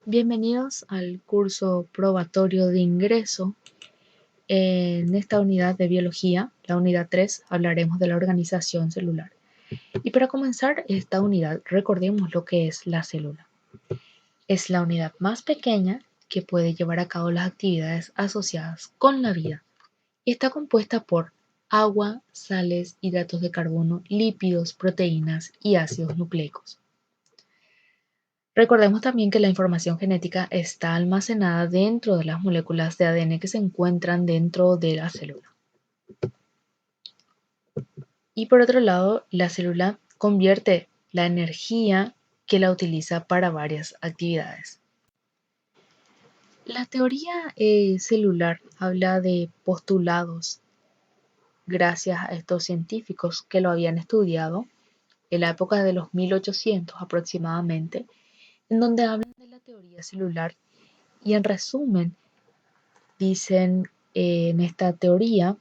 Bienvenidos al curso probatorio de ingreso. En esta unidad de biología, la unidad 3, hablaremos de la organización celular. Y para comenzar esta unidad, recordemos lo que es la célula. Es la unidad más pequeña que puede llevar a cabo las actividades asociadas con la vida. Y está compuesta por agua, sales, hidratos de carbono, lípidos, proteínas y ácidos nucleicos. Recordemos también que la información genética está almacenada dentro de las moléculas de ADN que se encuentran dentro de la célula. Y por otro lado, la célula convierte la energía que la utiliza para varias actividades. La teoría celular habla de postulados gracias a estos científicos que lo habían estudiado en la época de los 1800 aproximadamente, en donde hablan de la teoría celular y en resumen dicen en esta teoría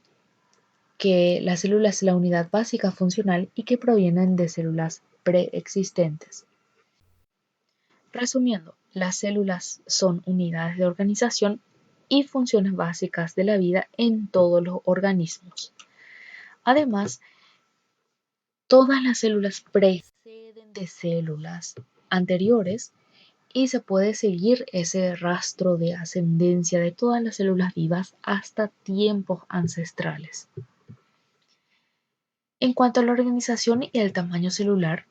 que la célula es la unidad básica funcional y que provienen de células preexistentes. Resumiendo, las células son unidades de organización y funciones básicas de la vida en todos los organismos. Además, todas las células preceden de células anteriores y se puede seguir ese rastro de ascendencia de todas las células vivas hasta tiempos ancestrales. En cuanto a la organización y el tamaño celular,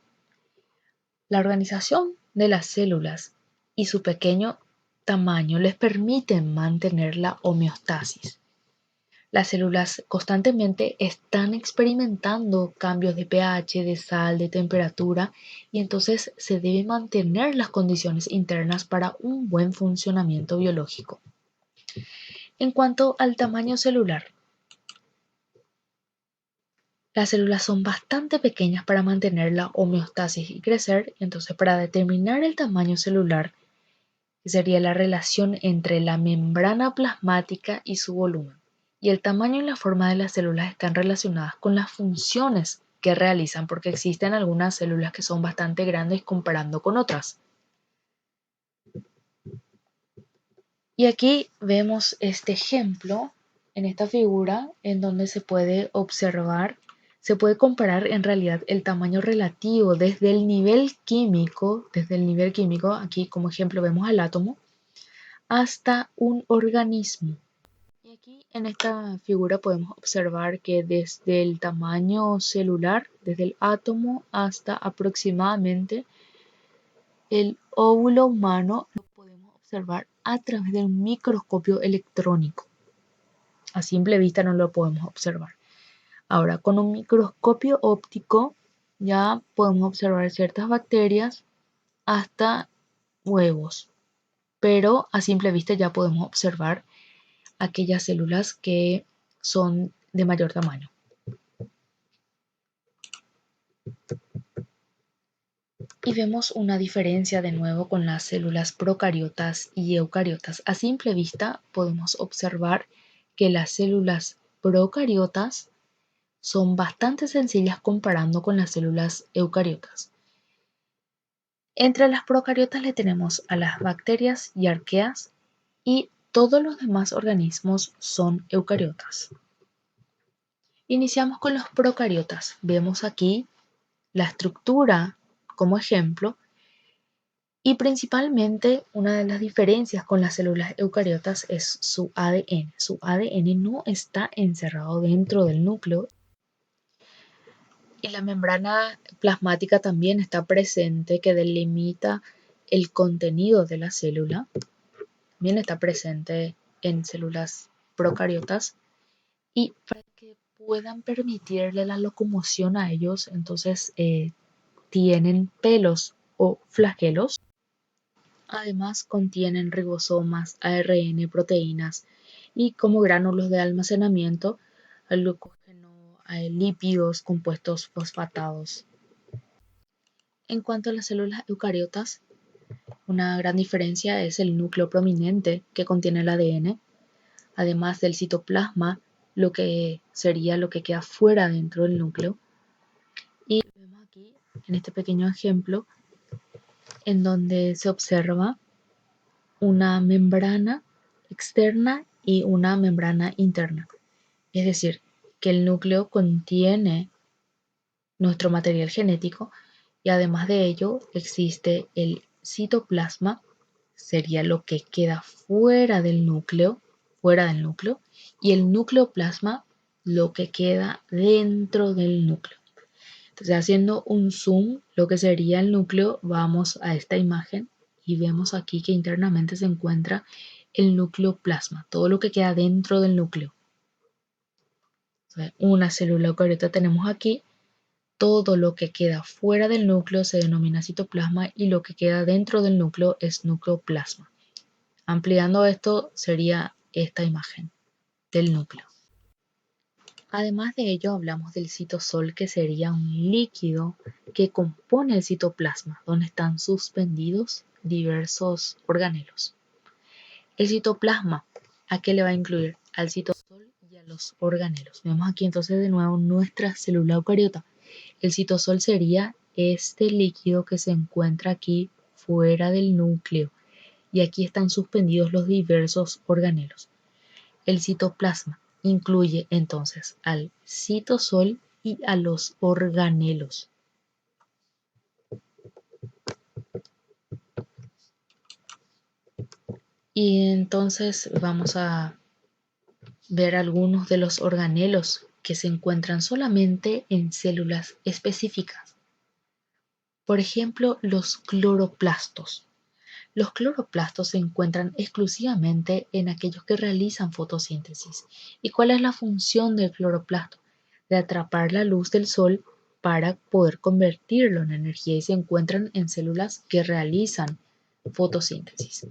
la organización de las células y su pequeño tamaño les permiten mantener la homeostasis. Las células constantemente están experimentando cambios de pH, de sal, de temperatura y entonces se deben mantener las condiciones internas para un buen funcionamiento biológico. En cuanto al tamaño celular, las células son bastante pequeñas para mantener la homeostasis y crecer, entonces para determinar el tamaño celular, que sería la relación entre la membrana plasmática y su volumen, y el tamaño y la forma de las células están relacionadas con las funciones que realizan, porque existen algunas células que son bastante grandes comparando con otras. Y aquí vemos este ejemplo en esta figura en donde se puede observar. Se puede comparar en realidad el tamaño relativo desde el nivel químico, aquí como ejemplo vemos al átomo, hasta un organismo. Y aquí en esta figura podemos observar que desde el tamaño celular, desde el átomo hasta aproximadamente el óvulo humano, lo podemos observar a través de un microscopio electrónico. A simple vista no lo podemos observar. Ahora, con un microscopio óptico ya podemos observar ciertas bacterias hasta huevos, pero a simple vista ya podemos observar aquellas células que son de mayor tamaño. Y vemos una diferencia de nuevo con las células procariotas y eucariotas. A simple vista podemos observar que las células procariotas son bastante sencillas comparando con las células eucariotas. Entre las procariotas le tenemos a las bacterias y arqueas y todos los demás organismos son eucariotas. Iniciamos con los procariotas. Vemos aquí la estructura como ejemplo y principalmente una de las diferencias con las células eucariotas es su ADN. Su ADN no está encerrado dentro del núcleo. Y la membrana plasmática también está presente, que delimita el contenido de la célula. También está presente en células procariotas. Y para que puedan permitirle la locomoción a ellos, entonces tienen pelos o flagelos. Además contienen ribosomas, ARN, proteínas y como gránulos de almacenamiento, glucógeno, lípidos, compuestos fosfatados. En cuanto a las células eucariotas, una gran diferencia es el núcleo prominente que contiene el ADN, además del citoplasma, lo que sería lo que queda fuera dentro del núcleo. Y vemos aquí en este pequeño ejemplo en donde se observa una membrana externa y una membrana interna. Es decir, que el núcleo contiene nuestro material genético y además de ello existe el citoplasma, sería lo que queda fuera del núcleo, y el nucleoplasma, lo que queda dentro del núcleo. Entonces, haciendo un zoom, lo que sería el núcleo, vamos a esta imagen y vemos aquí que internamente se encuentra el nucleoplasma, todo lo que queda dentro del núcleo. Entonces, una célula eucariota tenemos aquí, todo lo que queda fuera del núcleo se denomina citoplasma y lo que queda dentro del núcleo es nucleoplasma. Ampliando esto sería esta imagen del núcleo. Además de ello, hablamos del citosol, que sería un líquido que compone el citoplasma, donde están suspendidos diversos organelos. El citoplasma, ¿a qué le va a incluir? Al citosol y a los organelos. Vemos aquí entonces de nuevo nuestra célula eucariota. El citosol sería este líquido que se encuentra aquí fuera del núcleo y aquí están suspendidos los diversos organelos. El citoplasma incluye entonces al citosol y a los organelos. Y entonces vamos a ver algunos de los organelos que se encuentran solamente en células específicas. Por ejemplo, los cloroplastos. Los cloroplastos se encuentran exclusivamente en aquellos que realizan fotosíntesis. ¿Y cuál es la función del cloroplasto? De atrapar la luz del sol para poder convertirlo en energía, y se encuentran en células que realizan fotosíntesis.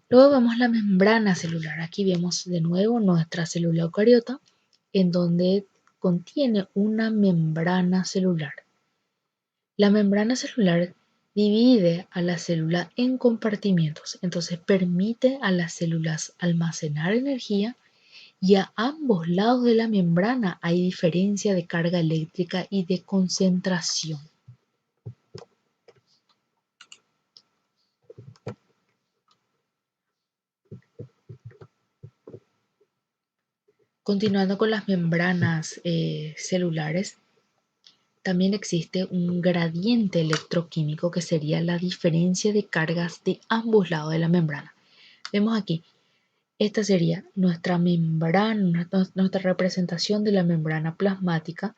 Luego vemos la membrana celular. Aquí vemos de nuevo nuestra célula eucariota, en donde contiene una membrana celular. La membrana celular divide a la célula en compartimientos, entonces permite a las células almacenar energía, y a ambos lados de la membrana hay diferencia de carga eléctrica y de concentración. Continuando con las membranas celulares, también existe un gradiente electroquímico, que sería la diferencia de cargas de ambos lados de la membrana. Vemos aquí, esta sería nuestra membrana, nuestra representación de la membrana plasmática,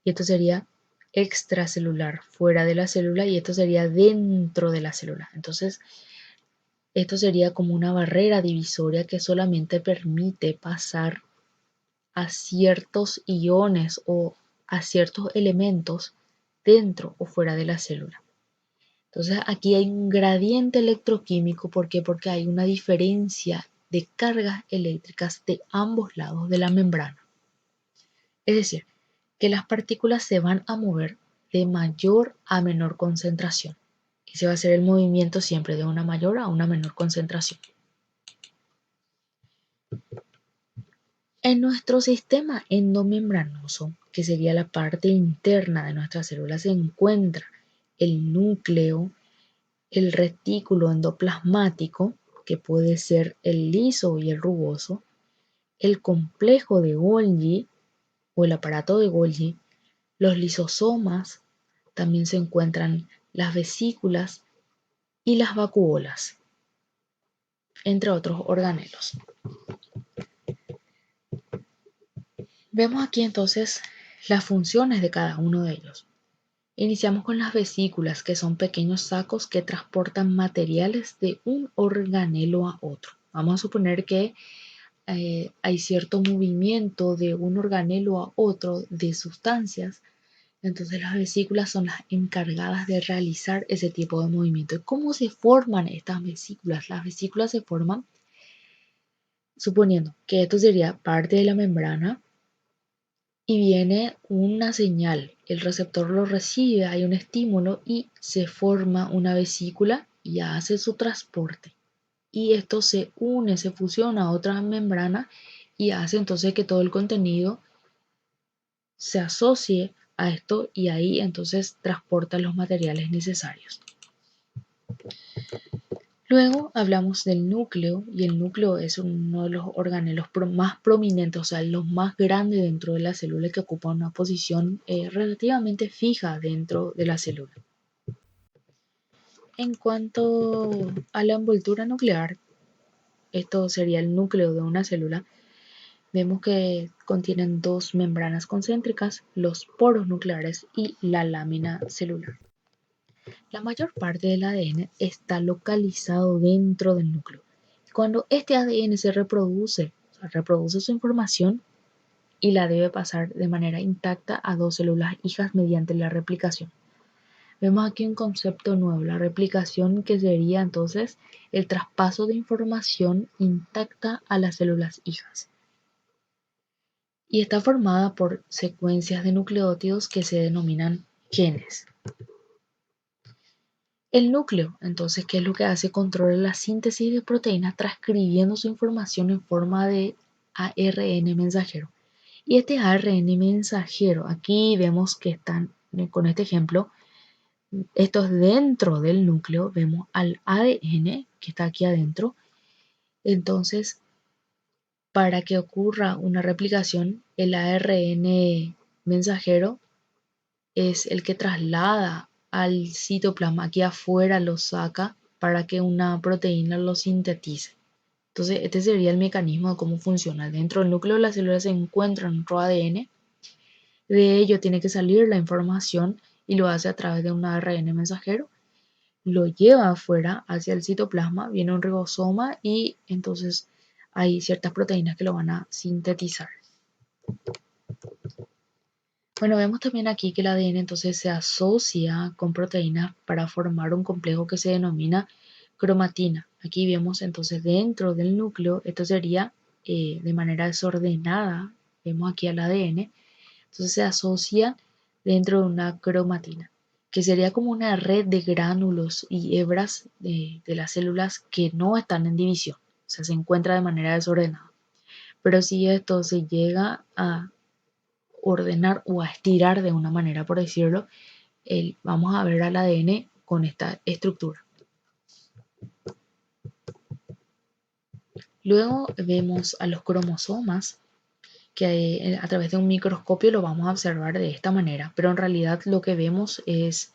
y esto sería extracelular, fuera de la célula, y esto sería dentro de la célula. Entonces, esto sería como una barrera divisoria que solamente permite pasar a ciertos iones o a ciertos elementos dentro o fuera de la célula. Entonces aquí hay un gradiente electroquímico. ¿Por qué? Porque hay una diferencia de cargas eléctricas de ambos lados de la membrana. Es decir, que las partículas se van a mover de mayor a menor concentración. Ese va a ser el movimiento siempre de una mayor a una menor concentración. En nuestro sistema endomembranoso, que sería la parte interna de nuestra célula, se encuentra el núcleo, el retículo endoplasmático, que puede ser el liso y el rugoso, el complejo de Golgi o el aparato de Golgi, los lisosomas, también se encuentran las vesículas y las vacuolas, entre otros organelos. Vemos aquí entonces las funciones de cada uno de ellos. Iniciamos con las vesículas, que son pequeños sacos que transportan materiales de un organelo a otro. Vamos a suponer que hay cierto movimiento de un organelo a otro de sustancias, entonces las vesículas son las encargadas de realizar ese tipo de movimiento. ¿Y cómo se forman estas vesículas? Las vesículas se forman suponiendo que esto sería parte de la membrana y viene una señal, el receptor lo recibe, hay un estímulo y se forma una vesícula y hace su transporte. Y esto se une, se fusiona a otra membrana y hace entonces que todo el contenido se asocie a esto, y ahí entonces transporta los materiales necesarios. Luego hablamos del núcleo, y el núcleo es uno de los organelos más prominentes, o sea, los más grandes dentro de la célula, que ocupa una posición relativamente fija dentro de la célula. En cuanto a la envoltura nuclear, esto sería el núcleo de una célula, vemos que contienen dos membranas concéntricas, los poros nucleares y la lámina celular. La mayor parte del ADN está localizado dentro del núcleo. Cuando este ADN se reproduce, reproduce su información y la debe pasar de manera intacta a dos células hijas mediante la replicación. Vemos aquí un concepto nuevo, la replicación, que sería entonces el traspaso de información intacta a las células hijas. Y está formada por secuencias de nucleótidos que se denominan genes. El núcleo, entonces, ¿qué es lo que hace? Controla la síntesis de proteínas transcribiendo su información en forma de ARN mensajero. Y este ARN mensajero, aquí vemos que están, con este ejemplo, esto es dentro del núcleo, vemos al ADN que está aquí adentro. Entonces, para que ocurra una replicación, el ARN mensajero es el que traslada al citoplasma, aquí afuera lo saca para que una proteína lo sintetice. Entonces, este sería el mecanismo de cómo funciona. Dentro del núcleo de la célula se encuentra nuestro ADN, de ello tiene que salir la información y lo hace a través de un ARN mensajero, lo lleva afuera hacia el citoplasma, viene un ribosoma y entonces hay ciertas proteínas que lo van a sintetizar. Bueno, vemos también aquí que el ADN entonces se asocia con proteínas para formar un complejo que se denomina cromatina. Aquí vemos entonces dentro del núcleo, esto sería de manera desordenada, vemos aquí al ADN, entonces se asocia dentro de una cromatina, que sería como una red de gránulos y hebras de las células que no están en división, o sea, se encuentra de manera desordenada. Pero si esto se llega a ordenar o a estirar de una manera, por decirlo, vamos a ver al ADN con esta estructura. Luego vemos a los cromosomas, que a través de un microscopio lo vamos a observar de esta manera, pero en realidad lo que vemos es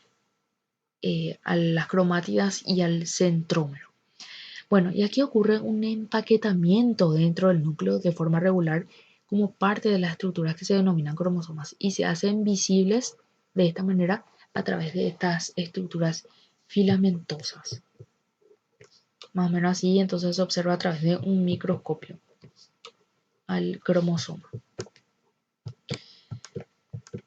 a las cromátidas y al centrómero. Bueno, y aquí ocurre un empaquetamiento dentro del núcleo de forma regular como parte de las estructuras que se denominan cromosomas y se hacen visibles de esta manera a través de estas estructuras filamentosas. Más o menos así, entonces se observa a través de un microscopio al cromosoma.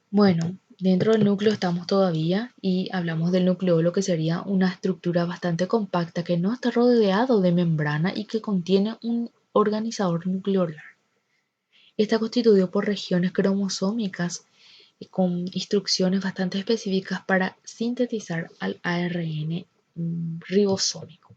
Bueno, dentro del núcleo estamos todavía y hablamos del nucleolo, que sería una estructura bastante compacta que no está rodeado de membrana y que contiene un organizador nucleolar. Está constituido por regiones cromosómicas con instrucciones bastante específicas para sintetizar al ARN ribosómico.